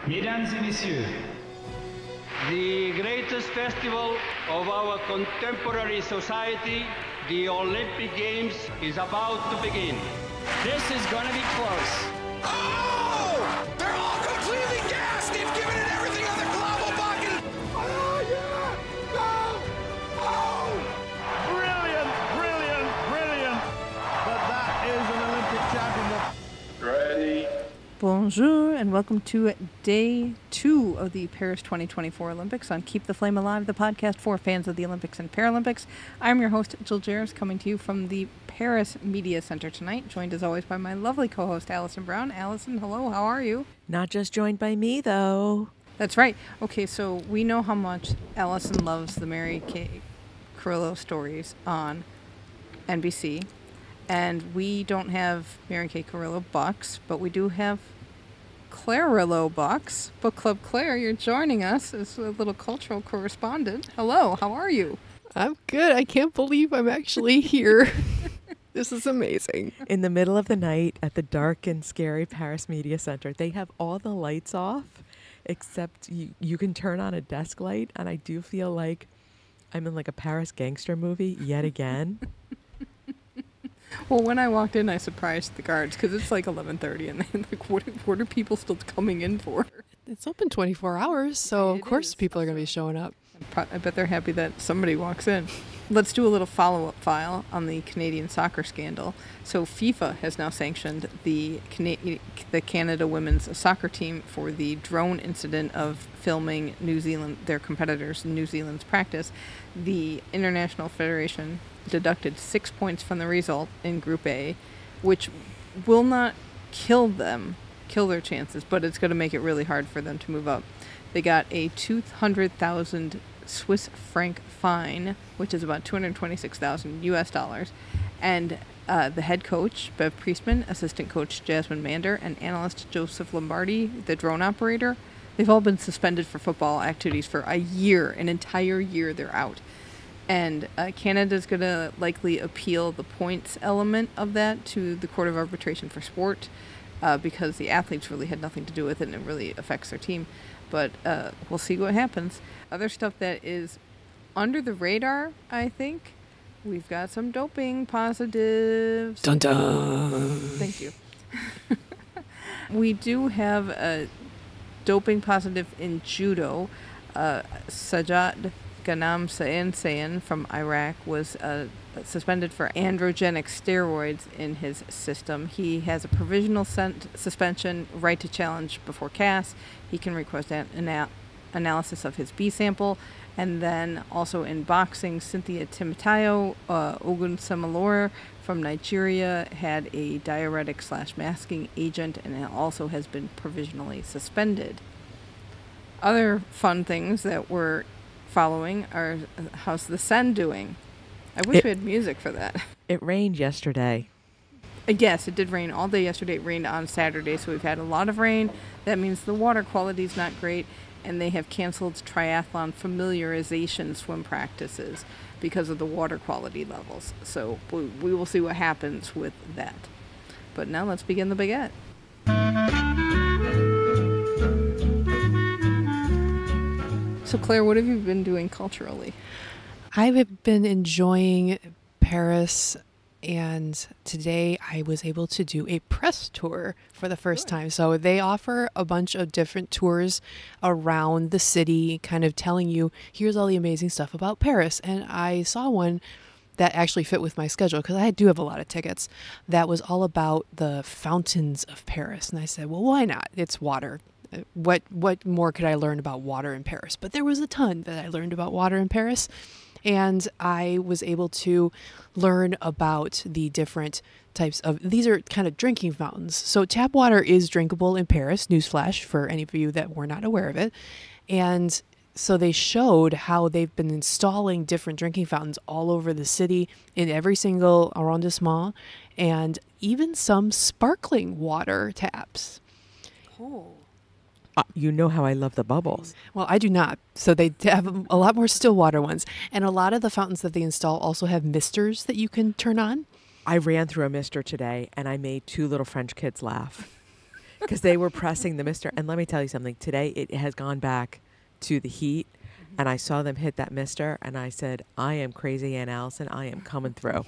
Mesdames et messieurs, the greatest festival of our contemporary society, the Olympic Games, is about to begin. This is going to be close. Oh! They're all completely gassed! They've given it everything on the global bucket! Oh, yeah! Go! Oh! Brilliant, brilliant, brilliant. But that is an Olympic championship. Ready. Bonjour and welcome to day 2 of the Paris 2024 Olympics on Keep the Flame Alive, the podcast for fans of the Olympics and Paralympics. I'm your host, Jill Jarris, coming to you from the Paris Media Center tonight, joined as always by my lovely co-host, Allison Brown. Allison, hello, how are you? Not just joined by me, though. That's right. Okay, so we know how much Allison loves the Mary Kay Carrillo stories on NBC. And we don't have Mary Kay Carrillo bucks, but we do have Clarillo bucks. Book Club Claire, you're joining us as a little cultural correspondent. Hello, how are you? I'm good. I can't believe I'm actually here. This is amazing. In the middle of the night at the dark and scary Paris Media Center, they have all the lights off, except you can turn on a desk light, and I do feel like I'm in like a Paris gangster movie yet again. Well, when I walked in, I surprised the guards because it's like 11:30, and they're like, what are people still coming in for? It's open 24 hours, so of course people are going to be showing up. I bet they're happy that somebody walks in. Let's do a little follow-up file on the Canadian soccer scandal. So FIFA has now sanctioned the Canada women's soccer team for the drone incident of filming New Zealand, their competitors in New Zealand's practice. The International Federation deducted 6 points from the result in Group A, which will not kill their chances, but it's going to make it really hard for them to move up. They got a 200,000 Swiss franc fine, which is about 226,000 US dollars, and the head coach, Bev Priestman, assistant coach Jasmine Mander, and analyst Joseph Lombardi, the drone operator, they've all been suspended for football activities for a year, an entire year they're out. And Canada's going to likely appeal the points element of that to the Court of Arbitration for Sport because the athletes really had nothing to do with it and it really affects their team. But we'll see what happens. Other stuff that is under the radar, I think, we've got some doping positives. Dun dun! Thank you. We do have a doping positive in Judo. Sajjad Ghanem Sayan from Iraq was suspended for androgenic steroids in his system. He has a provisional suspension, right to challenge before CAS. He can request an analysis of his B sample. And then also in boxing, Cynthia Timoteo Ogunsemelore from Nigeria had a diuretic/masking agent and also has been provisionally suspended. Other fun things that we're following are, how's the Seine doing? I wish we had music for that. It rained yesterday. Yes, it did rain all day yesterday. It rained on Saturday, so we've had a lot of rain. That means the water quality is not great, and they have canceled triathlon familiarization swim practices because of the water quality levels. So we will see what happens with that. But now let's begin the Baguette. So Claire, what have you been doing culturally? I've been enjoying Paris, and today I was able to do a press tour for the first time. So they offer a bunch of different tours around the city, kind of telling you, here's all the amazing stuff about Paris. And I saw one that actually fit with my schedule because I do have a lot of tickets that was all about the fountains of Paris. And I said, well, why not? It's water. What more could I learn about water in Paris? But there was a ton that I learned about water in Paris. And I was able to learn about the different types of, these are kind of drinking fountains. So tap water is drinkable in Paris, newsflash for any of you that were not aware of it. And so they showed how they've been installing different drinking fountains all over the city in every single arrondissement, and even some sparkling water taps. Oh. You know how I love the bubbles. Well, I do not. So they have a lot more still water ones. And a lot of the fountains that they install also have misters that you can turn on. I ran through a mister today, and I made 2 little French kids laugh. because they were pressing the mister. And let me tell you something. Today it has gone back to the heat, and I saw them hit that mister, and I said, I am crazy Aunt Allison. I am coming through.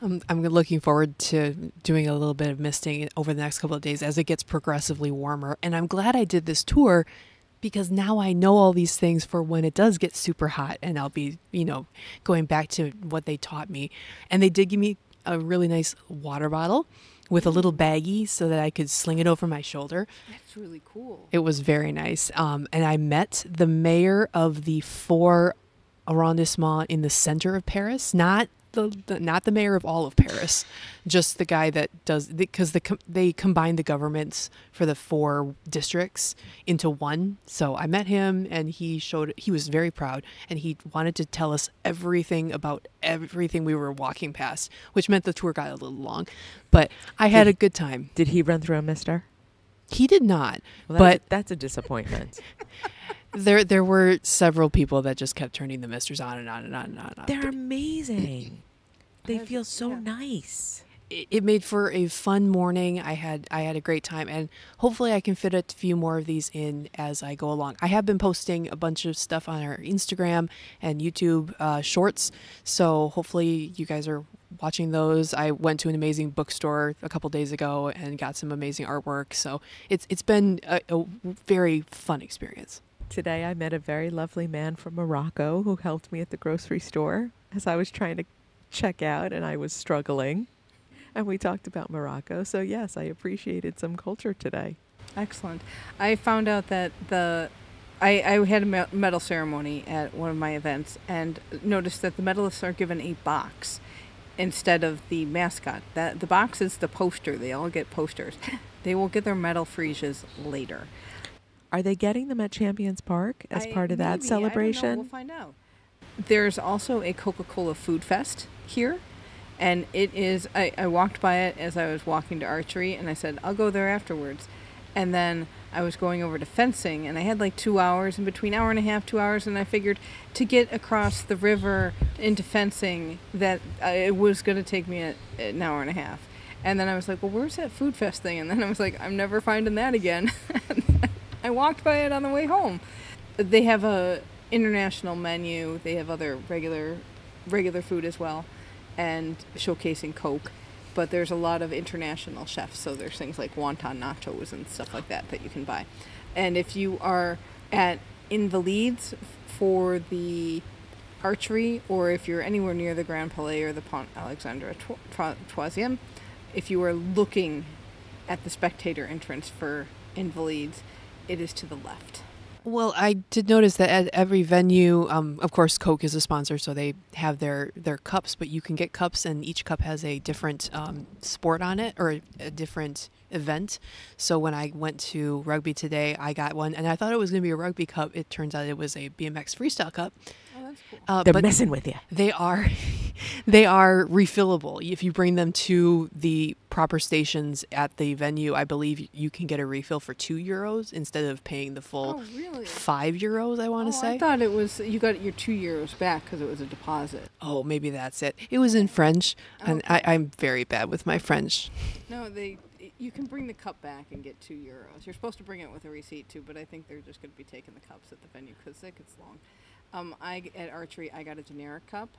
I'm looking forward to doing a little bit of misting over the next couple of days as it gets progressively warmer. And I'm glad I did this tour because now I know all these things for when it does get super hot, and I'll be, going back to what they taught me. And they did give me a really nice water bottle with a little baggie so that I could sling it over my shoulder. That's really cool. It was very nice. And I met the mayor of the 4 arrondissements in the center of Paris, not the mayor of all of Paris, just the guy that does, because they combined the governments for the 4 districts into one. So I met him, and he was very proud, and he wanted to tell us everything about everything we were walking past, which meant the tour got a little long, but I had a good time. Did he run through a mister? He did not, Well, but that's a disappointment. there were several people that just kept turning the misters on and on and on and on. They're amazing. They feel so nice. It made for a fun morning. I had a great time, and hopefully I can fit a few more of these in as I go along. I have been posting a bunch of stuff on our Instagram and YouTube shorts, so hopefully you guys are watching those. I went to an amazing bookstore a couple days ago and got some amazing artwork, so it's been a very fun experience. Today I met a very lovely man from Morocco who helped me at the grocery store as I was trying to check out, and I was struggling. And we talked about Morocco. So yes, I appreciated some culture today. Excellent. I found out that I had a medal ceremony at one of my events, and noticed that the medalists are given a box instead of the mascot. That the box is the poster. They all get posters. They will get their medal friezes later. Are they getting them at Champions Park as part of that celebration? I don't know. We'll find out. There's also a Coca-Cola Food Fest here, and it is, I walked by it as I was walking to archery, and I said, I'll go there afterwards. And then I was going over to fencing, and I had like 2 hours, in between hour and a half, 2 hours, and I figured to get across the river into fencing that it was going to take me an hour and a half. And then I was like, well, where's that Food Fest thing? And then I was like, I'm never finding that again. I walked by it on the way home. They have a international menu. They have other regular food as well, and showcasing Coke. But there's a lot of international chefs, so there's things like wonton nachos and stuff like that you can buy. And if you are at Invalides for the archery, or if you're anywhere near the Grand Palais or the Pont Alexandre Troisième, if you are looking at the spectator entrance for Invalides, it is to the left. Well, I did notice that at every venue, of course, Coke is a sponsor, so they have their cups, but you can get cups, and each cup has a different sport on it, or a different event. So when I went to rugby today, I got one, and I thought it was going to be a rugby cup. It turns out it was a BMX freestyle cup. Oh, that's cool. They're messing with you. They are refillable. If you bring them to the proper stations at the venue, I believe you can get a refill for €2 instead of paying the full €5, I want to say. I thought it was, you got your €2 back because it was a deposit. Oh, maybe that's it. It was in French, and I'm very bad with my French. No, you can bring the cup back and get €2. You're supposed to bring it with a receipt too, but I think they're just going to be taking the cups at the venue because it gets long. At archery, I got a generic cup.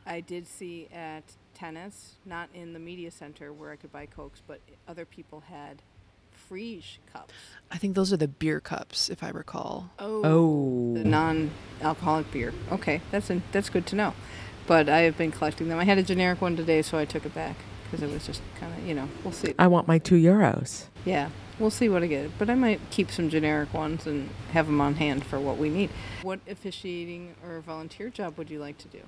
I did see at tennis, not in the media center where I could buy Cokes, but other people had Frege cups. I think those are the beer cups, if I recall. Oh. The non-alcoholic beer. Okay, that's good to know. But I have been collecting them. I had a generic one today, so I took it back because it was just kind of, we'll see. I want my €2. Yeah, we'll see what I get. But I might keep some generic ones and have them on hand for what we need. What officiating or volunteer job would you like to do?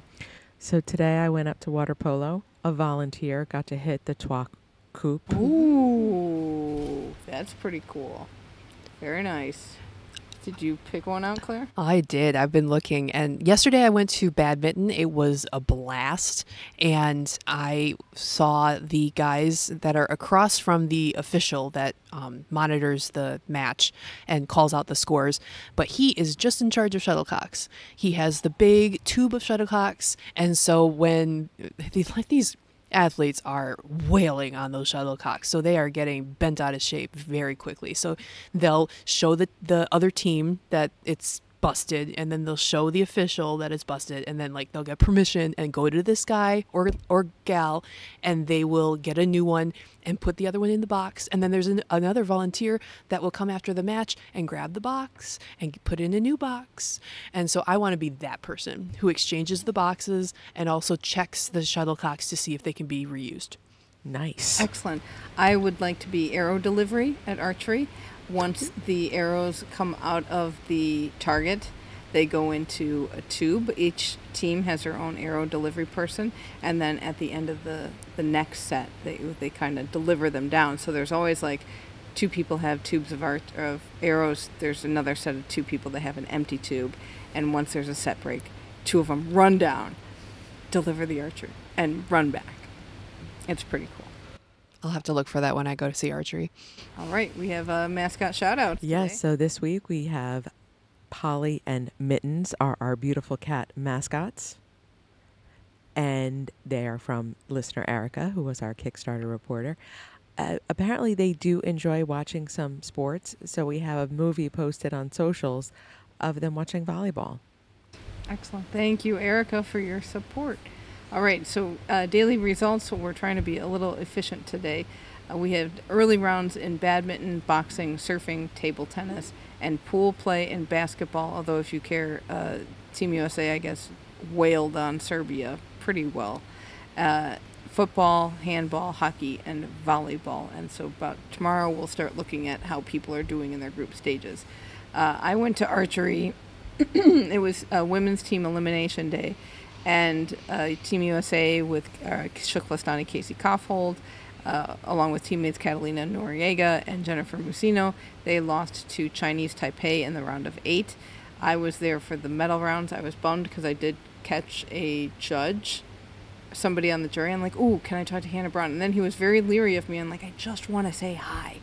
So today I went up to water polo, a volunteer, got to hit the trois coupe. Ooh, that's pretty cool. Very nice. Did you pick one out, Claire? I did. I've been looking. And yesterday I went to badminton. It was a blast. And I saw the guys that are across from the official that monitors the match and calls out the scores. But he is just in charge of shuttlecocks. He has the big tube of shuttlecocks. And so when they like these athletes are wailing on those shuttlecocks. So they are getting bent out of shape very quickly. So they'll show the other team that it's busted, and then they'll show the official that it's busted, and then like they'll get permission and go to this guy or gal, and they will get a new one and put the other one in the box, and then there's another volunteer that will come after the match and grab the box and put in a new box. And so I want to be that person who exchanges the boxes and also checks the shuttlecocks to see if they can be reused. Nice. Excellent. I would like to be arrow delivery at archery. Once the arrows come out of the target, they go into a tube. Each team has their own arrow delivery person, and then at the end of the next set, they kind of deliver them down. So there's always like 2 people have tubes of arrows. There's another set of 2 people that have an empty tube, and once there's a set break, 2 of them run down, deliver the archer, and run back. It's pretty cool. I'll have to look for that when I go to see archery. All right, we have a mascot shout-out. Yes, so this week we have Polly and Mittens are our beautiful cat mascots. And they are from listener Erica, who was our Kickstarter reporter. Apparently they do enjoy watching some sports, so we have a movie posted on socials of them watching volleyball. Excellent. Thank you, Erica, for your support. All right, so daily results. So we're trying to be a little efficient today. We had early rounds in badminton, boxing, surfing, table tennis, and pool play and basketball. Although if you care, Team USA, I guess, wailed on Serbia pretty well. Football, handball, hockey, and volleyball. And so about tomorrow we'll start looking at how people are doing in their group stages. I went to archery. It was women's team elimination day. And Team USA with TKFLASTAN Casey Kaufhold, along with teammates Catalina Noriega and Jennifer Musino, they lost to Chinese Taipei in the round of 8. I was there for the medal rounds. I was bummed because I did catch a judge, somebody on the jury. I'm like, ooh, can I talk to Hannah Brown? And then he was very leery of me. I'm like, I just want to say hi.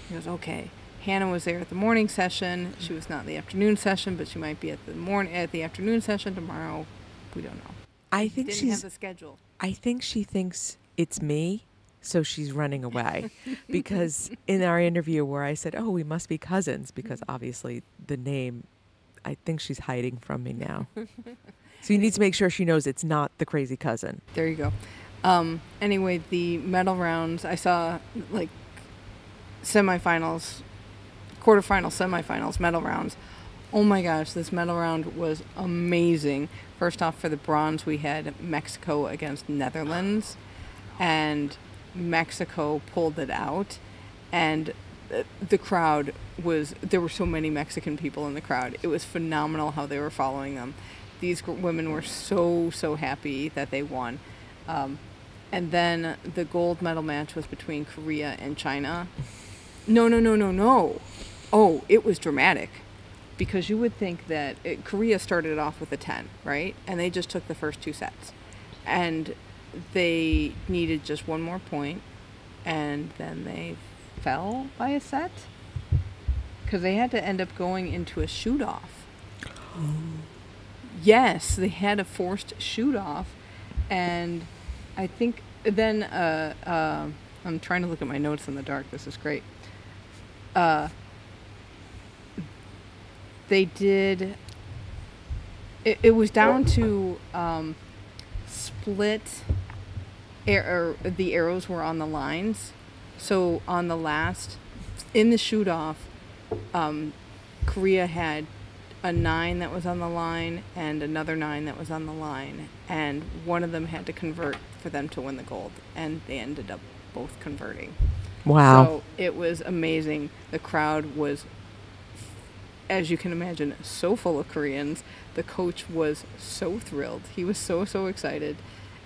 He goes, okay. Hannah was there at the morning session. She was not in the afternoon session, but she might be at the afternoon session tomorrow. We don't know. I think Didn't have the schedule. I think she thinks it's me, so she's running away. Because in our interview where I said, oh, we must be cousins, because obviously the name, I think she's hiding from me now. So you need to make sure she knows it's not the crazy cousin. There you go. Anyway, the medal rounds, I saw like semifinals, quarterfinals, semifinals, medal rounds. Oh my gosh, this medal round was amazing. First off, for the bronze, we had Mexico against Netherlands, and Mexico pulled it out, and the crowd there were so many Mexican people in the crowd. It was phenomenal how they were following them. These women were so happy that they won. And then the gold medal match was between Korea and China. No. Oh, it was dramatic. Because you would think that Korea started off with a 10, right? And they just took the first 2 sets. And they needed just 1 more point, and then they fell by a set. Because they had to end up going into a shoot-off. Yes, they had a forced shoot-off. And I think then, I'm trying to look at my notes in the dark. This is great. They did, it was down to split, the arrows were on the lines. So on the last, in the shoot-off, Korea had a 9 that was on the line and another 9 that was on the line. And one of them had to convert for them to win the gold. And they ended up both converting. Wow. So it was amazing. The crowd was, as you can imagine, so full of Koreans. The coach was so thrilled. He was so excited.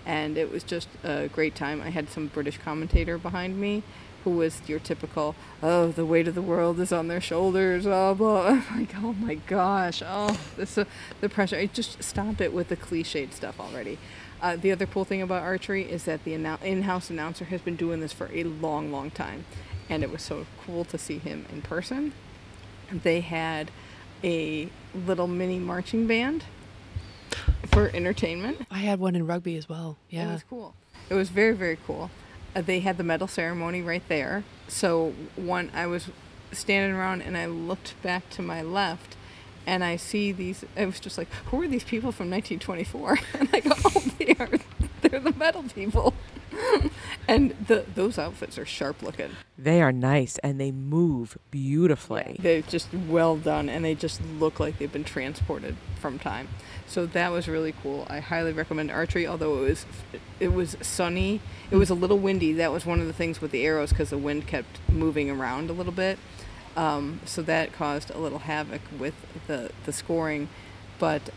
And it was just a great time. I had some British commentator behind me who was your typical, oh, the weight of the world is on their shoulders, oh, blah. I'm like, oh my gosh, oh, the pressure. I just stop it with the cliched stuff already. The other cool thing about archery is that the in-house announcer has been doing this for a long time. And it was so cool to see him in person. They had a little mini marching band for entertainment. I had one in rugby as well. Yeah. It was cool. It was very, very cool. They had the medal ceremony right there. So I was standing around and I looked back to my left and I see these, I was just like, who are these people from 1924? And I go, oh, they're the medal people. And those outfits are sharp looking. They are nice and they move beautifully. They're just well done and they just look like they've been transported from time. So that was really cool. I highly recommend archery, although it was sunny. It was a little windy. That was one of the things with the arrows because the wind kept moving around a little bit. So that caused a little havoc with the scoring. But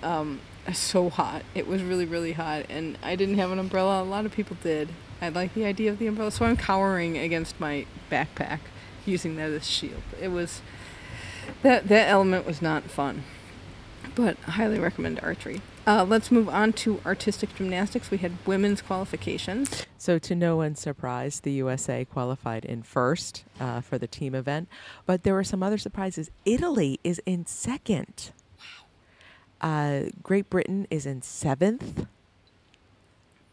so hot. It was really, really hot. And I didn't have an umbrella. A lot of people did. I like the idea of the umbrella. So I'm cowering against my backpack using that as shield. It was... That element was not fun. But I highly recommend archery. Let's move on to artistic gymnastics. We had women's qualifications. So to no one's surprise, the USA qualified in first for the team event. But there were some other surprises. Italy is in second. Wow. Great Britain is in seventh.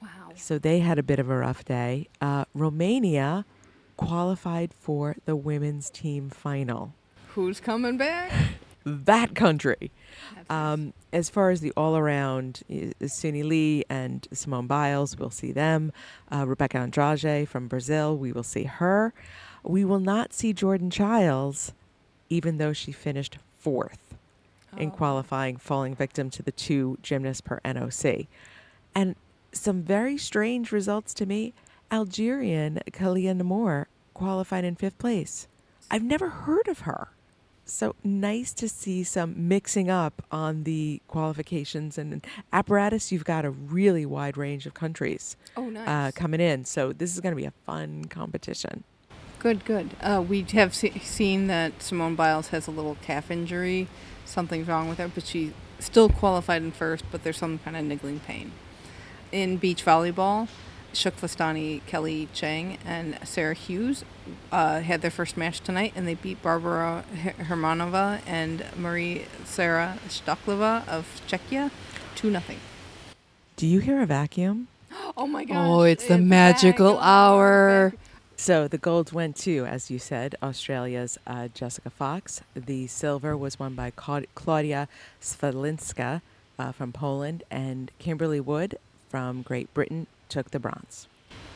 Wow. So they had a bit of a rough day. Romania qualified for the women's team final. Who's coming back? That country. Nice. As far as the all-around, Suni Lee and Simone Biles, we'll see them. Rebecca Andrade from Brazil, we will see her. We will not see Jordan Childs, even though she finished fourth in qualifying, falling victim to the 2 gymnasts per NOC. And some very strange results to me. Algerian Kalia Namour qualified in 5th place. I've never heard of her. So nice to see some mixing up on the qualifications and apparatus. You've got a really wide range of countries coming in. So this is going to be a fun competition. Good. We have seen that Simone Biles has a little calf injury. Something's wrong with her, but she still qualified in first, but there's some kind of niggling pain. In beach volleyball, Shukflastani, Kelly Chang, and Sarah Hughes had their first match tonight, and they beat Barbara Hermanova and Marie Sarah Stoklova of Czechia 2-0. Do you hear a vacuum? Oh my gosh. Oh, it's the magical hour. So the golds went to, as you said, Australia's Jessica Fox. The silver was won by Claudia Svitlinska from Poland, and Kimberly Wood from Great Britain took the bronze.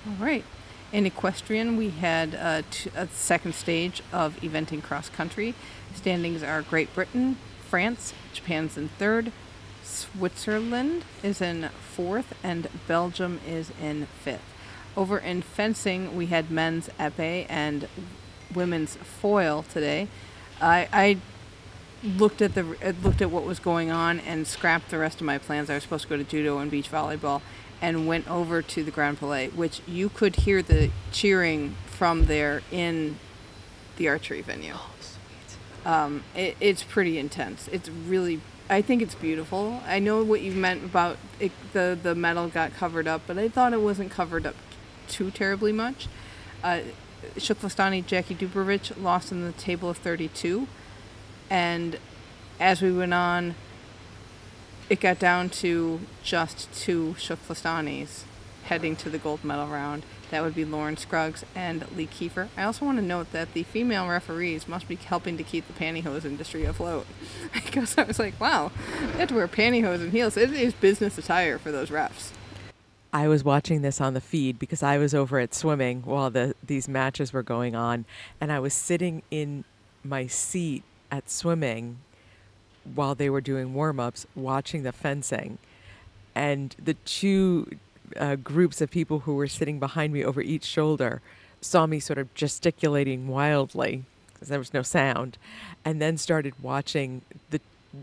All right. In equestrian, we had a second stage of eventing cross country. Standings are Great Britain, France, Japan's in third, Switzerland is in fourth, and Belgium is in fifth. Over in fencing, we had men's épée and women's foil today. I looked at what was going on and scrapped the rest of my plans. I was supposed to go to judo and beach volleyball, and went over to the Grand Palais, which you could hear the cheering from there in the archery venue. Oh, sweet. It's pretty intense. It's really, I think it's beautiful. I know what you meant about it, the medal got covered up, but I thought it wasn't covered up too terribly much. Shukflastani Jackie Dubrovich lost in the table of 32, and as we went on, it got down to just 2 Shukflastanis heading to the gold medal round. That would be Lauren Scruggs and Lee Kiefer. I also want to note that the female referees must be helping to keep the pantyhose industry afloat. Because I was like, wow, they have to wear pantyhose and heels. It is business attire for those refs. I was watching this on the feed because I was over at swimming while these matches were going on, and I was sitting in my seat at swimming while they were doing warm-ups, watching the fencing, and the 2 groups of people who were sitting behind me over each shoulder saw me sort of gesticulating wildly because there was no sound, and then started watching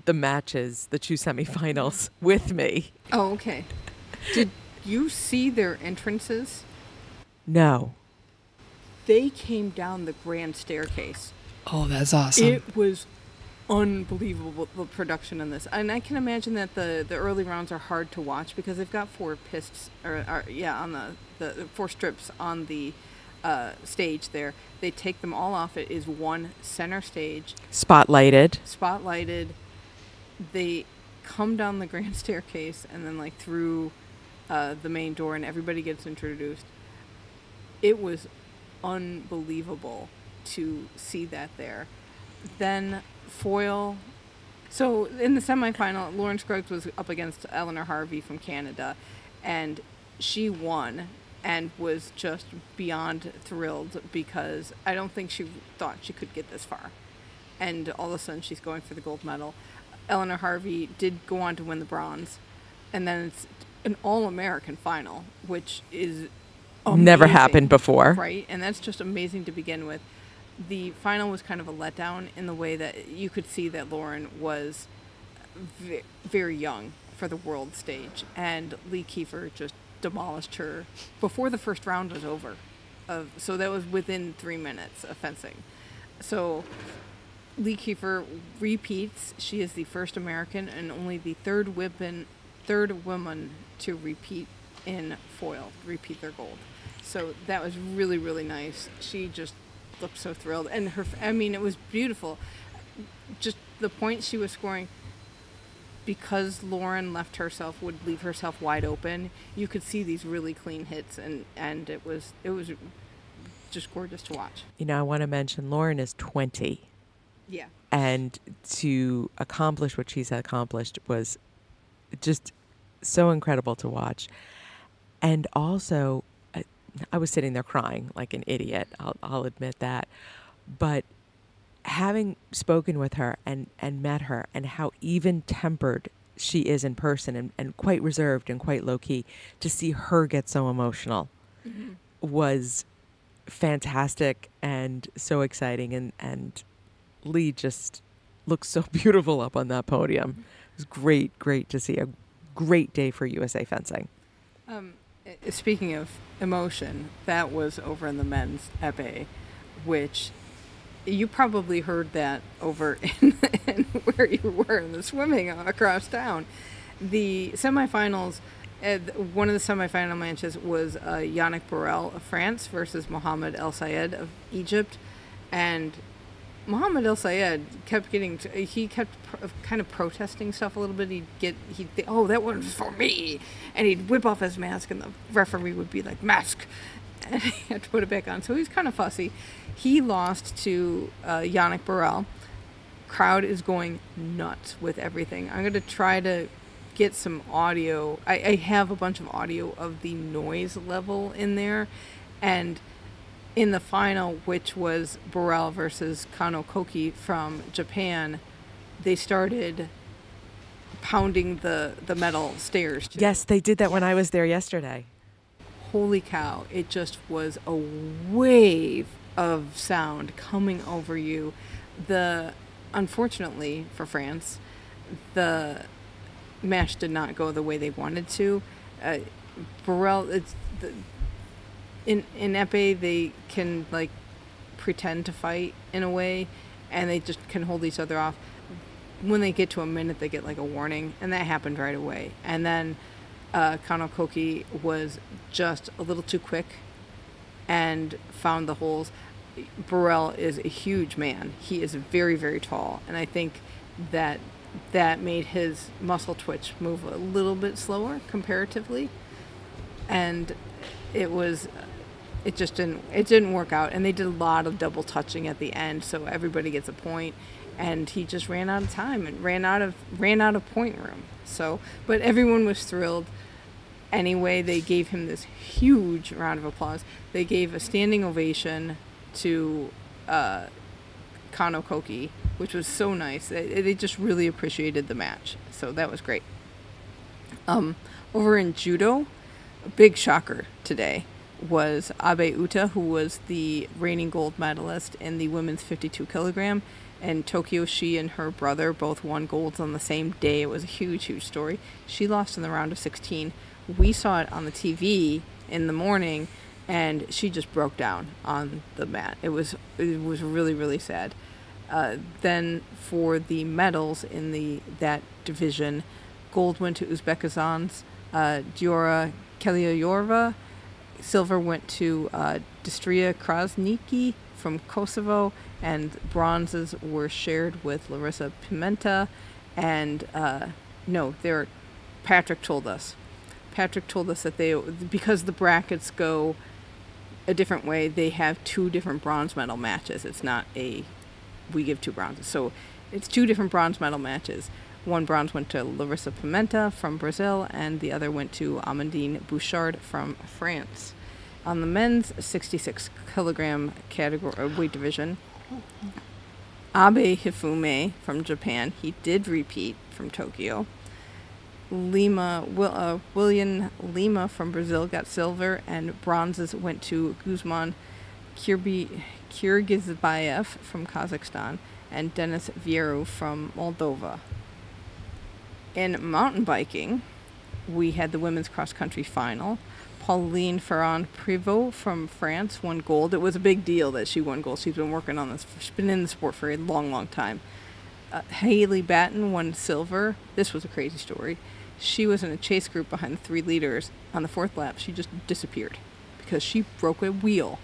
the matches, the 2 semifinals with me. Oh, okay. Did you see their entrances? No. They came down the grand staircase. Oh, that's awesome. It was unbelievable, the production in this, and I can imagine that the early rounds are hard to watch because they've got 4 pists on the 4 strips on the stage there. They take them all off. It is one center stage, spotlighted. They come down the grand staircase and then through the main door and everybody gets introduced. It was unbelievable to see that there. Then foil. So in the semifinal, Lauren Scruggs was up against Eleanor Harvey from Canada, and she won and was just beyond thrilled because I don't think she thought she could get this far. And all of a sudden she's going for the gold medal. Eleanor Harvey did go on to win the bronze, and then it's an all-American final, which is amazing, never happened before. Right, and that's just amazing to begin with. The final was kind of a letdown in the way that you could see that Lauren was very young for the world stage, and Lee Kiefer just demolished her before the first round was over. So that was within 3 minutes of fencing. So Lee Kiefer repeats. She is the first American and only the third woman to repeat in foil, repeat their gold. So that was really, really nice. She just looked so thrilled, and it was beautiful. Just the points she was scoring, because Lauren would leave herself wide open. You could see these really clean hits, and it was just gorgeous to watch. I want to mention Lauren is 20. Yeah. And to accomplish what she's accomplished was just so incredible to watch. And also, I was sitting there crying like an idiot. I'll admit that. But having spoken with her and met her, and how even-tempered she is in person, and quite reserved and quite low-key, to see her get so emotional was fantastic and so exciting. And Lee just looked so beautiful up on that podium. It was great to see. A great day for USA fencing. Speaking of emotion, that was over in the men's épée, which you probably heard that over in where you were in the swimming across town. The semifinals, one of the semifinal matches was Yannick Borel of France versus Mohamed El Sayed of Egypt, and Mohamed El Sayed kept kind of protesting stuff a little bit. He'd think, oh, that one's for me, and he'd whip off his mask, and the referee would be like, mask, and he had to put it back on. So he's kind of fussy. He lost to Yannick Borel. Crowd is going nuts with everything. I'm going to try to get some audio. I have a bunch of audio of the noise level in there, and in the final, which was Borel versus Kano Koki from Japan, they started pounding the metal stairs. Yes, they did that when I was there yesterday. Holy cow. It just was a wave of sound coming over you. Unfortunately for France, the match did not go the way they wanted to. Borel, in épée, they can pretend to fight in a way, and they just can hold each other off. When they get to a minute, they get a warning, and that happened right away. And then Kano Koki was just a little too quick and found the holes. Borel is a huge man. He is very, very tall, and I think that made his muscle twitch move a little bit slower comparatively, and it didn't work out, and they did a lot of double touching at the end, so everybody gets a point, and he just ran out of time and ran out of point room. So, but everyone was thrilled. Anyway, they gave him this huge round of applause. They gave a standing ovation to Kano Koki, which was so nice. They just really appreciated the match, so that was great. Over in Judo, a big shocker today was Abe Uta, who was the reigning gold medalist in the women's 52 kilogram. And Tokyo, she and her brother both won golds on the same day. It was a huge, huge story. She lost in the round of 16. We saw it on the TV in the morning, and she just broke down on the mat. It was really, really sad. Then for the medals in that division, gold went to Uzbekistan's Diora Keliayorova. Silver went to Distria Krasniki from Kosovo, and bronzes were shared with Larissa Pimenta and Patrick told us. Patrick told us that because the brackets go a different way, they have 2 different bronze medal matches. It's not we give 2 bronzes. So it's 2 different bronze medal matches. One bronze went to Larissa Pimenta from Brazil, and the other went to Amandine Bouchard from France. On the men's 66 kilogram category weight division, Abe Hifume from Japan, he did repeat from Tokyo. William Lima from Brazil got silver, and bronzes went to Guzman Kyrgyzbayev from Kazakhstan and Denis Vieru from Moldova. In mountain biking, we had the women's cross-country final. Pauline Ferrand-Privot from France won gold. It was a big deal that she won gold. She's been working on this. She's been in the sport for a long, long time. Haley Batten won silver. This was a crazy story. She was in a chase group behind the 3 leaders. On the 4th lap, she just disappeared because she broke a wheel.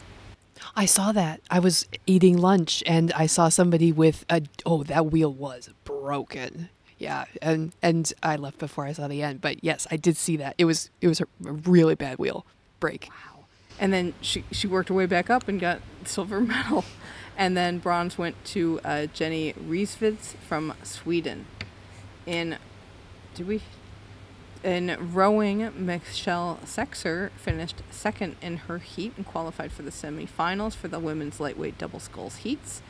I saw that. I was eating lunch and I saw somebody with that wheel was broken. Yeah, and I left before I saw the end. But yes, I did see that. It was a really bad wheel break. Wow. And then she worked her way back up and got silver medal. And then bronze went to Jenny Riesvitz from Sweden. In rowing, Michelle Sexer finished 2nd in her heat and qualified for the semifinals for the women's lightweight double sculls heats.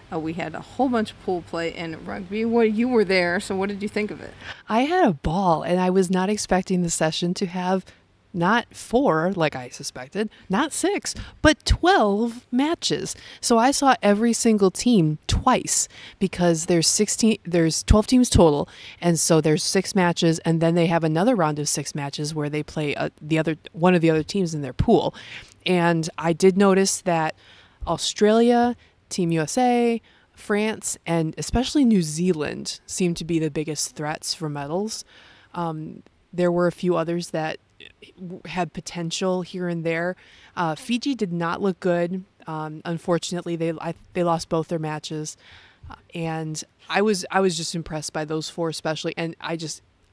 We had a whole bunch of pool play in rugby. You were there, so what did you think of it? I had a ball, and I was not expecting the session to have not 4, like I suspected, not 6, but 12 matches. So I saw every single team twice because there's 12 teams total, and so there's 6 matches, and then they have another round of 6 matches where they play one of the other teams in their pool. And I did notice that Australia, Team USA, France, and especially New Zealand seemed to be the biggest threats for medals. There were a few others that had potential here and there. Fiji did not look good. Unfortunately, they lost both their matches, and I was just impressed by those 4 especially. And I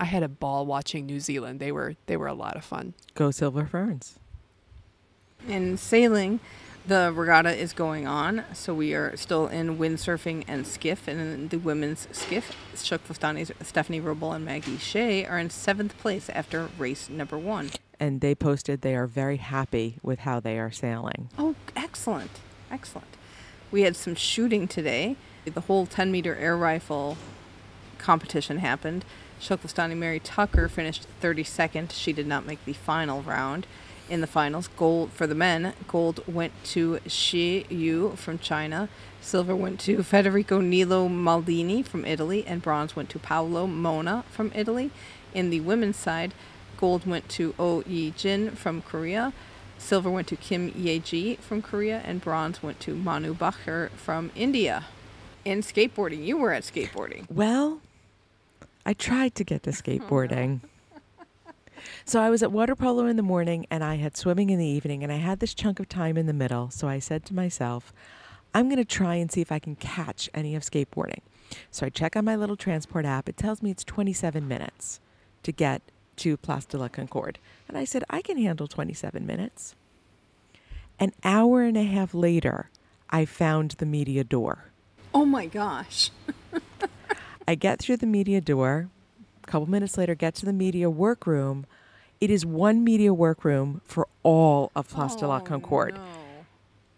had a ball watching New Zealand. They were a lot of fun. Go Silver Ferns. In sailing, the regatta is going on, so we are still in windsurfing and skiff. And in the women's skiff, Chuck Flastani's Stephanie Robel and Maggie Shea are in 7th place after race number 1. And they posted they are very happy with how they are sailing. Oh, excellent. Excellent. We had some shooting today. The whole 10-meter air rifle competition happened. Chuck Flastani Mary Tucker finished 32nd. She did not make the final round. In the finals, gold for the men, gold went to Shi Yu from China, silver went to Federico Nilo Maldini from Italy, and bronze went to Paolo Mona from Italy. In the women's side, gold went to Oh Yi Jin from Korea, silver went to Kim Ye-ji from Korea, and bronze went to Manu Bhaker from India. In skateboarding, you were at skateboarding. Well, I tried to get to skateboarding. So I was at water polo in the morning, and I had swimming in the evening, and I had this chunk of time in the middle. So I said to myself, I'm going to try and see if I can catch any of skateboarding. So I check on my little transport app. It tells me it's 27 minutes to get to Place de la Concorde. And I said, I can handle 27 minutes. An hour and a half later, I found the media door. Oh my gosh. I get through the media door. A couple minutes later, get to the media workroom. It is one media workroom for all of Place de la Concorde. No.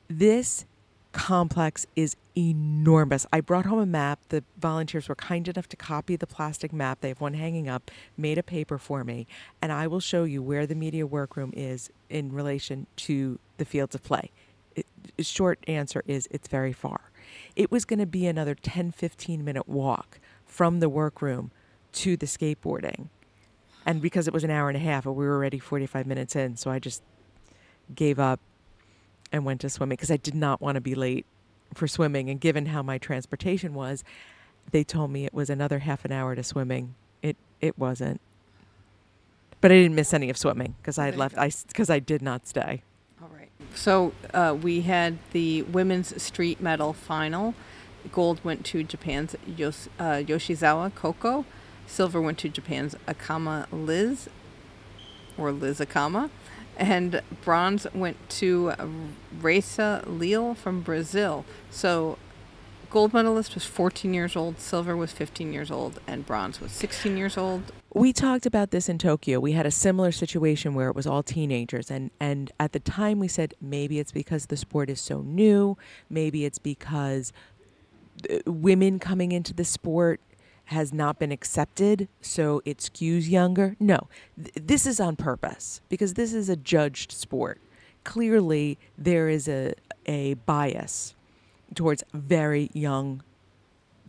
This complex is enormous. I brought home a map. The volunteers were kind enough to copy the plastic map. They have one hanging up, made a paper for me, and I will show you where the media workroom is in relation to the fields of play. Short answer is it's very far. It was going to be another 10, 15-minute walk from the workroom to the skateboarding. And because it was an hour and a half, we were already 45 minutes in, so I just gave up and went to swimming because I did not want to be late for swimming. And given how my transportation was, they told me it was another half an hour to swimming. It wasn't. But I didn't miss any of swimming because I had left. Because I did not stay. All right. So we had the women's street medal final. Gold went to Japan's Yoshizawa Koko. Silver went to Japan's Akama Liz. or Lizakama. And bronze went to Raisa Leal from Brazil. So gold medalist was 14 years old, silver was 15 years old, and bronze was 16 years old. We talked about this in Tokyo. We had a similar situation where it was all teenagers. And at the time we said, maybe it's because the sport is so new. Maybe it's because women coming into the sport has not been accepted, so it skews younger. No, this is on purpose because this is a judged sport. Clearly, there is a bias towards very young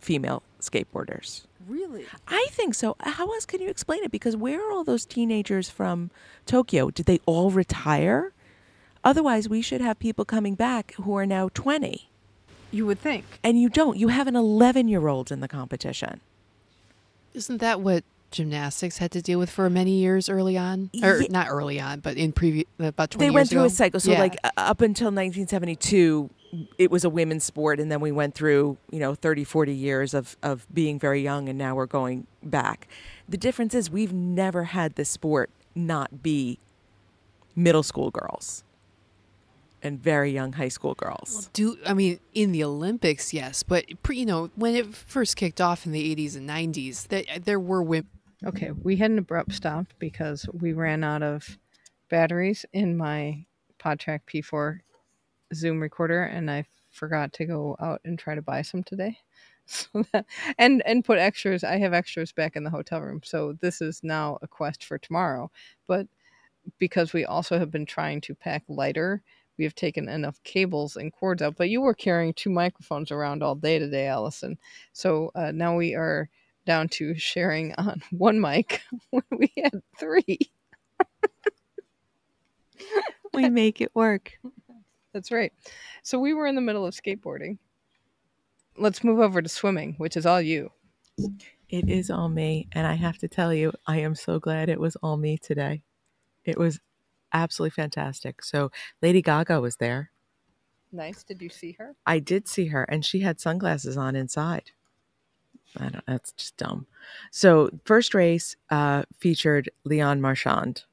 female skateboarders. Really? I think so. How else can you explain it? Because where are all those teenagers from Tokyo? Did they all retire? Otherwise, we should have people coming back who are now 20. You would think. And you don't. You have an 11-year-old in the competition. Isn't that what gymnastics had to deal with for many years early on? Or not early on, but in about 20 years ago? They went through a cycle. So like up until 1972, it was a women's sport. And then we went through, 30, 40 years of being very young. And now we're going back. The difference is we've never had this sport not be middle school girls and very young high school girls. In the Olympics, yes. But, when it first kicked off in the 80s and 90s, there were women. Okay, we had an abrupt stop because we ran out of batteries in my PodTrack P4 Zoom recorder, and I forgot to go out and try to buy some today. So and put extras. I have extras back in the hotel room, so this is now a quest for tomorrow. But because we also have been trying to pack lighter, we have taken enough cables and cords out. But you were carrying 2 microphones around all day today, Allison. So now we are down to sharing on 1 mic when we had 3. We make it work. That's right. So we were in the middle of skateboarding. Let's move over to swimming, which is all you. It is all me. And I have to tell you, I am so glad it was all me today. It was absolutely fantastic. So Lady Gaga was there. Nice. Did you see her? I did see her, and she had sunglasses on inside. That's just dumb. So first race featured Leon Marchand,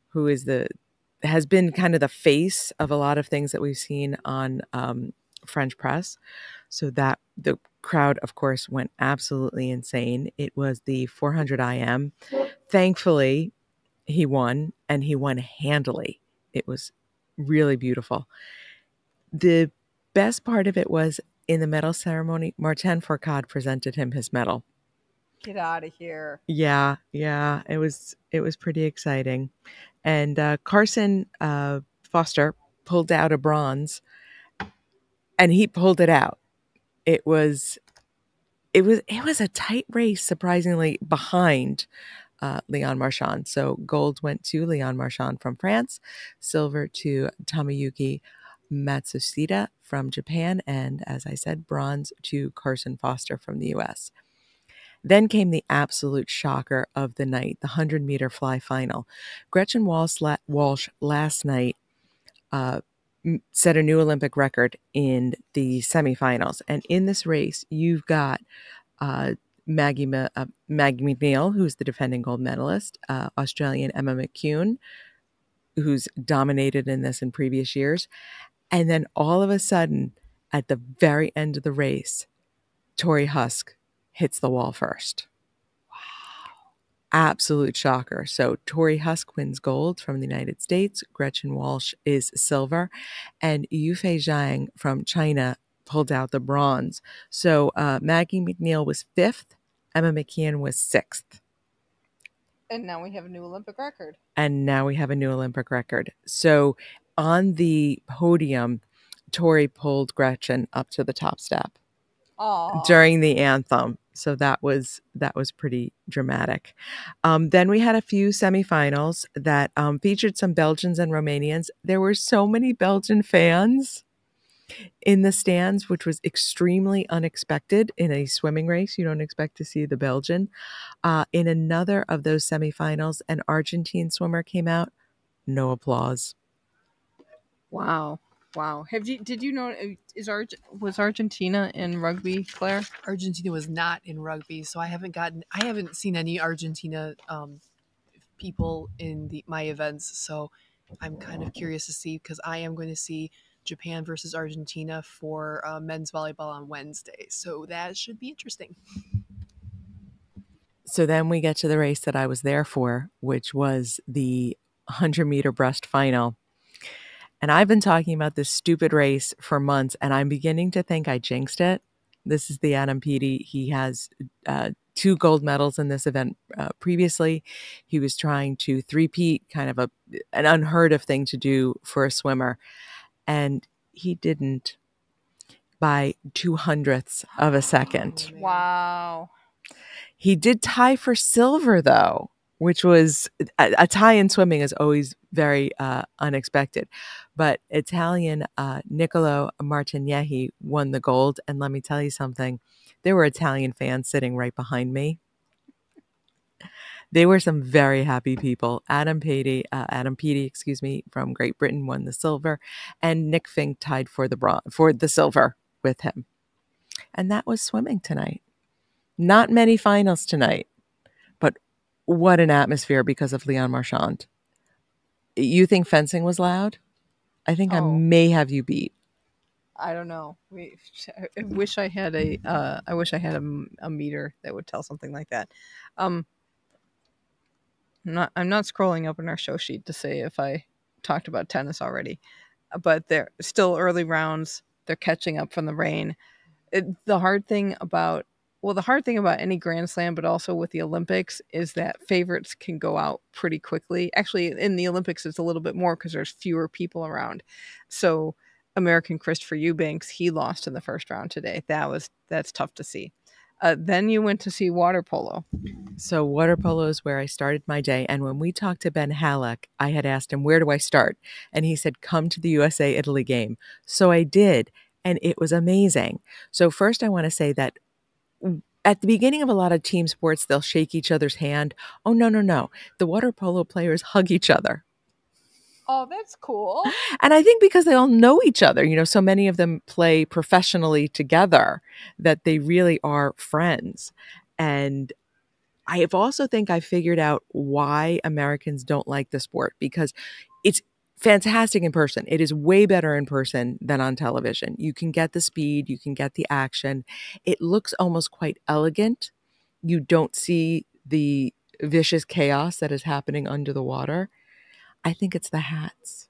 who has been kind of the face of a lot of things that we've seen on French press. So that the crowd, of course, went absolutely insane. It was the 400 IM. Thankfully, he won, and he won handily. It was really beautiful. The best part of it was in the medal ceremony, Martin Fourcade presented him his medal. Get out of here. Yeah. It was pretty exciting. And Carson Foster pulled out a bronze, and he pulled it out. It was a tight race, surprisingly, behind Leon Marchand. So gold went to Leon Marchand from France, silver to Tomoyuki Matsushita from Japan, and as I said, bronze to Carson Foster from the US. Then came the absolute shocker of the night, the 100-meter fly final. Gretchen Walsh last night set a new Olympic record in the semifinals. And in this race, you've got Maggie McNeil, who's the defending gold medalist, Australian Emma McCune, who's dominated in this in previous years. And then all of a sudden, at the very end of the race, Tori Husk hits the wall first. Wow. Absolute shocker. So Tori Husk wins gold from the United States. Gretchen Walsh is silver. And Yufei Zhang from China pulled out the bronze. So Maggie McNeil was 5th. Emma McKeon was 6th. And now we have a new Olympic record. So on the podium, Tori pulled Gretchen up to the top step. Aww. During the anthem. So that was pretty dramatic. Then we had a few semifinals that featured some Belgians and Romanians. There were so many Belgian fans in the stands, which was extremely unexpected in a swimming race. You don't expect to see the Belgian. In another of those semifinals, an Argentine swimmer came out. No applause. Wow. Did you know was Argentina in rugby, Claire? Argentina was not in rugby, so I haven't seen any Argentina people in my events. So I'm kind of curious to see, because I am going to see Japan versus Argentina for men's volleyball on Wednesday. So that should be interesting. So then we get to the race that I was there for, which was the 100-meter breast final. And I've been talking about this stupid race for months, and I'm beginning to think I jinxed it. This is the Adam Peaty. He has 2 gold medals in this event previously. He was trying to three-peat, kind of an unheard of thing to do for a swimmer. And he didn't by 0.02 of a second. Wow. He did tie for silver, though, which was a tie in swimming is always very unexpected. But Italian Niccolo Martignetti won the gold. And let me tell you something. There were Italian fans sitting right behind me. They were some very happy people. Adam Peaty, from Great Britain won the silver, and Nick Fink tied for the silver with him. And that was swimming tonight. Not many finals tonight, but what an atmosphere because of Leon Marchand. You think fencing was loud? I think I may have you beat. I don't know. I wish I had a meter that would tell something like that. I'm not scrolling up in our show sheet to say if I talked about tennis already, but they're still early rounds. They're catching up from the rain. The hard thing about any Grand Slam, but also with the Olympics, is that favorites can go out pretty quickly. Actually, in the Olympics, it's a little bit more because there's fewer people around. So American Christopher Eubanks, he lost in the first round today. That's tough to see. Then you went to see water polo. So water polo is where I started my day. And when we talked to Ben Halleck, I had asked him, where do I start? And he said, come to the USA-Italy game. So I did, and it was amazing. So first I want to say that at the beginning of a lot of team sports, they'll shake each other's hand. Oh, no. The water polo players hug each other. Oh, that's cool. And I think because they all know each other, so many of them play professionally together that they really are friends. And I have also think I figured out why Americans don't like the sport, because it's fantastic in person. It is way better in person than on television. You can get the speed, you can get the action. It looks almost quite elegant. You don't see the vicious chaos that is happening under the water. I think it's the hats.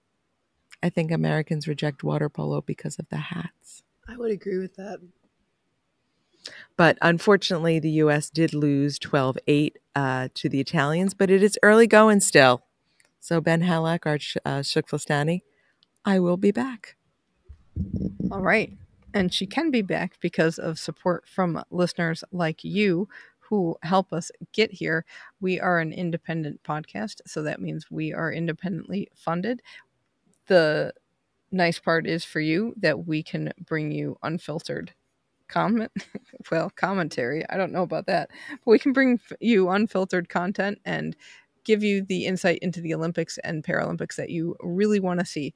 I think Americans reject water polo because of the hats. I would agree with that. But unfortunately, the U.S. did lose 12-8 to the Italians, but it is early going still. So Ben Halleck, TKFLASTAN, I will be back. All right. And she can be back because of support from listeners like you who help us get here. We are an independent podcast, so that means we are independently funded. The nice part is for you that we can bring you unfiltered commentary. I don't know about that. But we can bring you unfiltered content and give you the insight into the Olympics and Paralympics that you really want to see.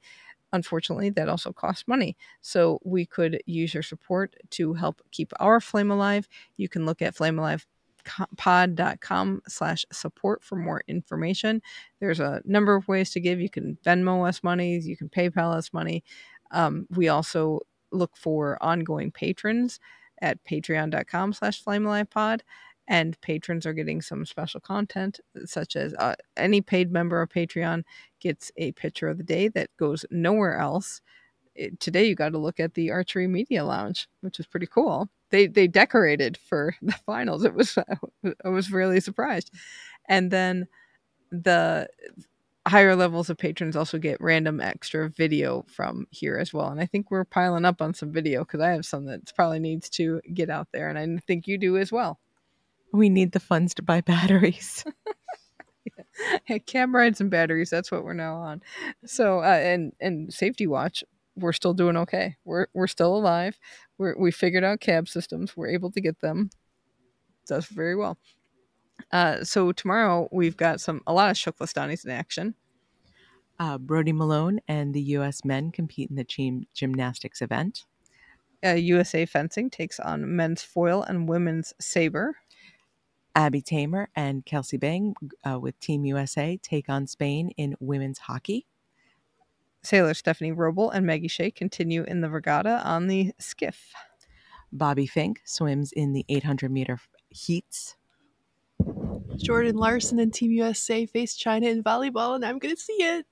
Unfortunately, that also costs money. So we could use your support to help keep our flame alive. You can look at flamealivepod.com/support for more information. There's a number of ways to give. You can Venmo us money. You can PayPal us money. We also look for ongoing patrons at patreon.com/flamealivepod. And patrons are getting some special content, such as any paid member of Patreon gets a picture of the day that goes nowhere else. Today, you got to look at the Archery Media Lounge, which is pretty cool. They decorated for the finals. I was really surprised. And then the higher levels of patrons also get random extra video from here as well. And I think we're piling up on some video because I have some that probably needs to get out there. And I think you do as well. We need the funds to buy batteries. Yeah, cab rides and batteries. That's what we're now on. So, and Safety Watch, we're still doing okay. We're still alive. We figured out cab systems. We're able to get them. Does very well. So tomorrow we've got a lot of TKFLASTANis in action. Brody Malone and the U.S. men compete in the team gymnastics event. USA Fencing takes on men's foil and women's saber. Abby Tamer and Kelsey Bang with Team USA take on Spain in women's hockey. Sailor Stephanie Roble and Maggie Shea continue in the regatta on the skiff. Bobby Fink swims in the 800-meter heats. Jordan Larson and Team USA face China in volleyball, and I'm going to see it.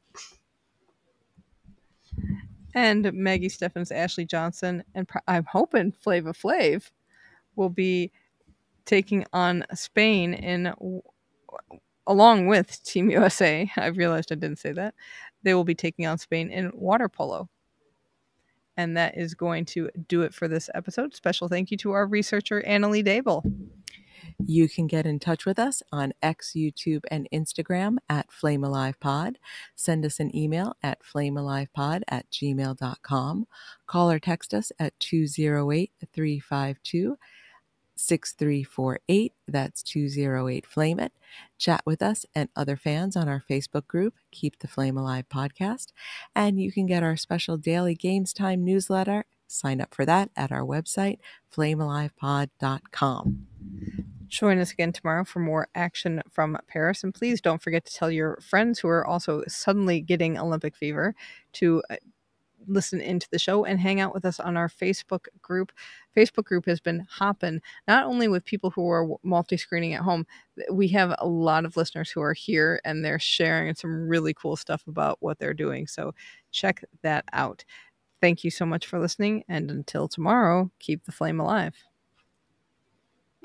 And Maggie Steffens, Ashley Johnson, and I'm hoping Flava Flav will be taking on Spain along with Team USA. I realized I didn't say that. They will be taking on Spain in water polo. And that is going to do it for this episode. Special thank you to our researcher, Annalie Dable. You can get in touch with us on X, YouTube, and Instagram at FlameAlivePod. Send us an email at flamealivepod@gmail.com. Call or text us at 208-352-6348. That's 208-FLAME-IT. Chat with us and other fans on our Facebook group, Keep the Flame Alive Podcast. And you can get our special daily Games Time newsletter. Sign up for that at our website, flamealivepod.com. Join us again tomorrow for more action from Paris. And please don't forget to tell your friends who are also suddenly getting Olympic fever to listen into the show and hang out with us on our Facebook group. Facebook group has been hopping, not only with people who are multi-screening at home. We have a lot of listeners who are here and they're sharing some really cool stuff about what they're doing. So check that out. Thank you so much for listening. And until tomorrow, keep the flame alive.